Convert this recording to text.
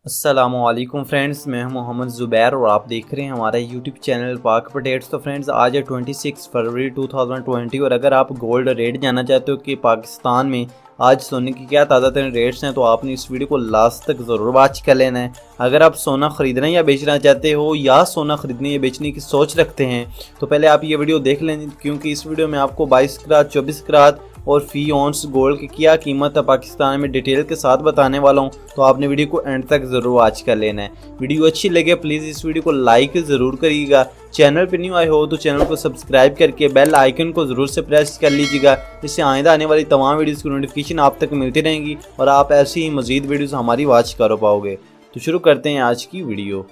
अस्सलामुअलैकुम फ्रेंड्स, मैं हूं मोहम्मद ज़ुबैर और आप देख रहे हैं हमारा यूट्यूब चैनल पाक अपडेट्स। तो फ्रेंड्स, आज है 26 फरवरी 2020 और अगर आप गोल्ड रेट जानना चाहते हो कि पाकिस्तान में आज सोने की क्या ताज़ा तरीन रेट्स हैं तो आपने इस वीडियो को लास्ट तक ज़रूर वॉच कर लेना है। अगर आप सोना ख़रीदना या बेचना चाहते हो या सोना ख़रीदने या बेचने की सोच रखते हैं तो पहले आप ये वीडियो देख लें, क्योंकि इस वीडियो में आपको 22 करात, 24 करात और फी ऑन्स गोल्ड की क्या कीमत है पाकिस्तान में डिटेल के साथ बताने वाला हूं। तो आपने वीडियो को एंड तक ज़रूर वॉच कर लेना है। वीडियो अच्छी लगे प्लीज़ इस वीडियो को लाइक ज़रूर करिएगा। चैनल पर न्यू आए हो तो चैनल को सब्सक्राइब करके बेल आइकन को ज़रूर से प्रेस कर लीजिएगा, जिससे आइंदा आने वाली तमाम वीडियोज़ की नोटिफिकेशन आप तक मिलती रहेंगी और आप ऐसी ही मज़ीद वीडियोज़ हमारी वॉच कर पाओगे। तो शुरू करते हैं आज की वीडियो।